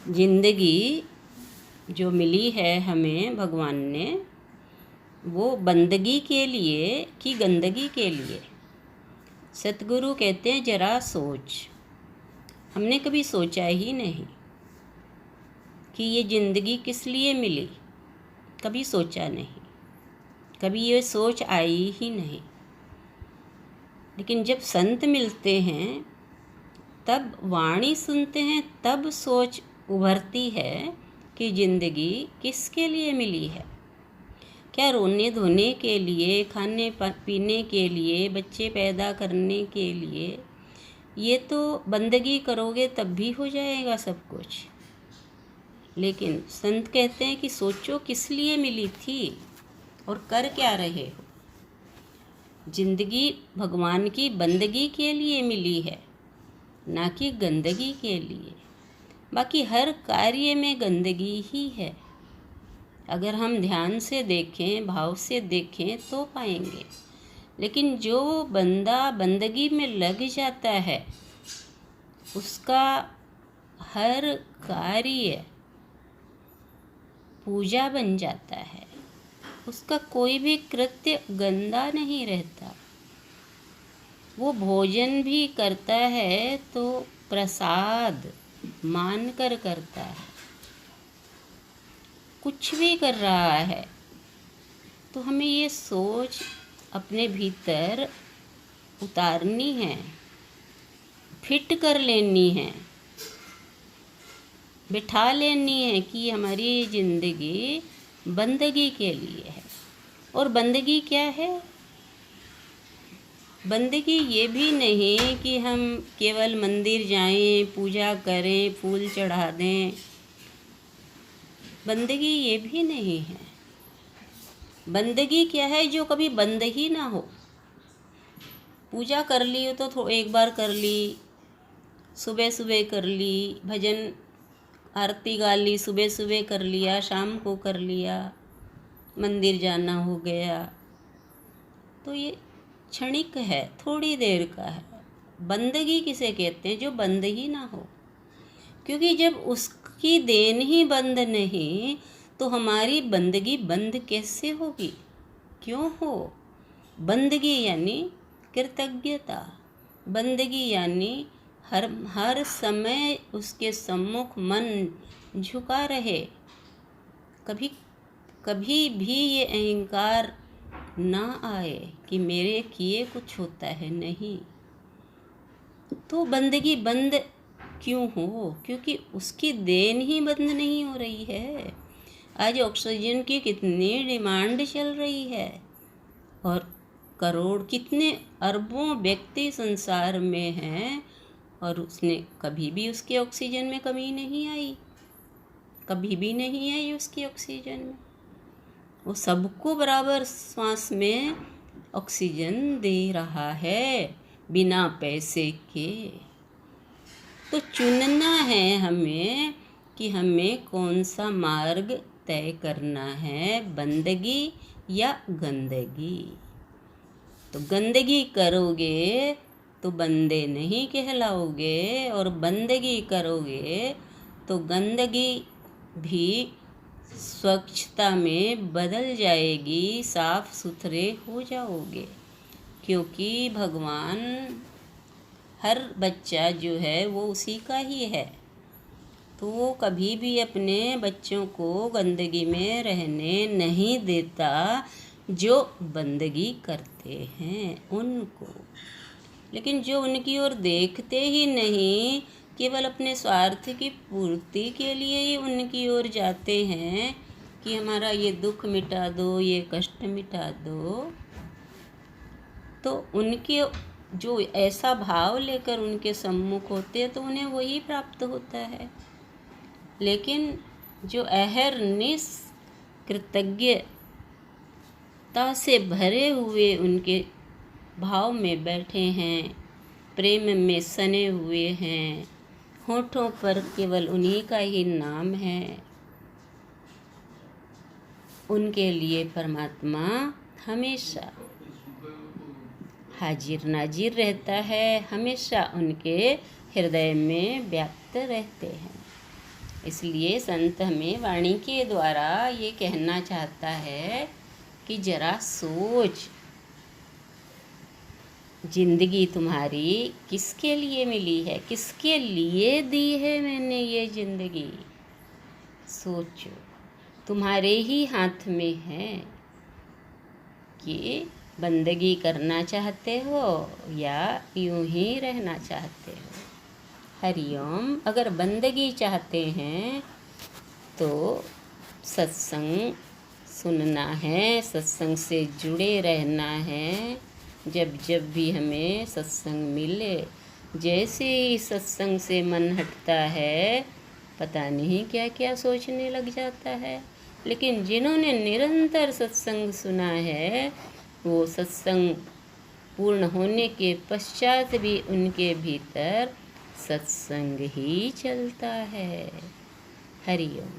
जिंदगी जो मिली है हमें भगवान ने, वो बंदगी के लिए कि गंदगी के लिए। सतगुरु कहते हैं जरा सोच। हमने कभी सोचा ही नहीं कि ये ज़िंदगी किस लिए मिली, कभी सोचा नहीं, कभी ये सोच आई ही नहीं। लेकिन जब संत मिलते हैं, तब वाणी सुनते हैं, तब सोच उभरती है कि ज़िंदगी किसके लिए मिली है। क्या रोने धोने के लिए, खाने पीने के लिए, बच्चे पैदा करने के लिए? ये तो बंदगी करोगे तब भी हो जाएगा सब कुछ। लेकिन संत कहते हैं कि सोचो किस लिए मिली थी और कर क्या रहे हो। जिंदगी भगवान की बंदगी के लिए मिली है, ना कि गंदगी के लिए। बाकी हर कार्य में गंदगी ही है। अगर हम ध्यान से देखें, भाव से देखें तो पाएंगे। लेकिन जो बंदा बंदगी में लग जाता है, उसका हर कार्य पूजा बन जाता है। उसका कोई भी कृत्य गंदा नहीं रहता। वो भोजन भी करता है तो प्रसाद मान कर करता है। कुछ भी कर रहा है तो हमें ये सोच अपने भीतर उतारनी है, फिट कर लेनी है, बिठा लेनी है कि हमारी ज़िंदगी बंदगी के लिए है। और बंदगी क्या है? बंदगी ये भी नहीं कि हम केवल मंदिर जाएं, पूजा करें, फूल चढ़ा दें। बंदगी ये भी नहीं है। बंदगी क्या है? जो कभी बंद ही ना हो। पूजा कर ली हो तो एक बार कर ली, सुबह सुबह कर ली, भजन आरती गा ली, सुबह सुबह कर लिया, शाम को कर लिया, मंदिर जाना हो गया, तो ये क्षणिक है, थोड़ी देर का है। बंदगी किसे कहते हैं? जो बंद ही ना हो। क्योंकि जब उसकी देन ही बंद नहीं, तो हमारी बंदगी बंद कैसे होगी? क्यों हो? बंदगी यानी कृतज्ञता, बंदगी यानी हर समय उसके सम्मुख मन झुका रहे। कभी कभी भी ये अहंकार ना आए कि मेरे किए कुछ होता है, नहीं। तो बंदगी बंद क्यों हो? क्योंकि उसकी देन ही बंद नहीं हो रही है। आज ऑक्सीजन की कितनी डिमांड चल रही है और करोड़ कितने अरबों व्यक्ति संसार में हैं, और उसने कभी भी उसके ऑक्सीजन में कमी नहीं आई, कभी भी नहीं आई उसकी ऑक्सीजन में। वो सबको बराबर श्वास में ऑक्सीजन दे रहा है बिना पैसे के। तो चुनना है हमें कि हमें कौन सा मार्ग तय करना है, बंदगी या गंदगी। तो गंदगी करोगे तो बंदे नहीं कहलाओगे, और बंदगी करोगे तो गंदगी भी स्वच्छता में बदल जाएगी, साफ सुथरे हो जाओगे। क्योंकि भगवान, हर बच्चा जो है वो उसी का ही है, तो वो कभी भी अपने बच्चों को गंदगी में रहने नहीं देता। जो बंदगी करते हैं उनको, लेकिन जो उनकी ओर देखते ही नहीं, केवल अपने स्वार्थ की पूर्ति के लिए ही उनकी ओर जाते हैं कि हमारा ये दुख मिटा दो, ये कष्ट मिटा दो, तो उनके जो ऐसा भाव लेकर उनके सम्मुख होते हैं तो उन्हें वही प्राप्त होता है। लेकिन जो अहरनिश कृतज्ञता से भरे हुए उनके भाव में बैठे हैं, प्रेम में सने हुए हैं, होठों पर केवल उन्हीं का ही नाम है, उनके लिए परमात्मा हमेशा हाजिर नाजिर रहता है, हमेशा उनके हृदय में व्याप्त रहते हैं। इसलिए संत हमें वाणी के द्वारा ये कहना चाहता है कि जरा सोच, जिंदगी तुम्हारी किसके लिए मिली है, किसके लिए दी है मैंने ये जिंदगी। सोचो, तुम्हारे ही हाथ में है कि बंदगी करना चाहते हो या यूं ही रहना चाहते हो। हरिओम। अगर बंदगी चाहते हैं तो सत्संग सुनना है, सत्संग से जुड़े रहना है। जब जब भी हमें सत्संग मिले, जैसे ही सत्संग से मन हटता है, पता नहीं क्या क्या सोचने लग जाता है। लेकिन जिन्होंने निरंतर सत्संग सुना है, वो सत्संग पूर्ण होने के पश्चात भी उनके भीतर सत्संग ही चलता है। हरि ओम।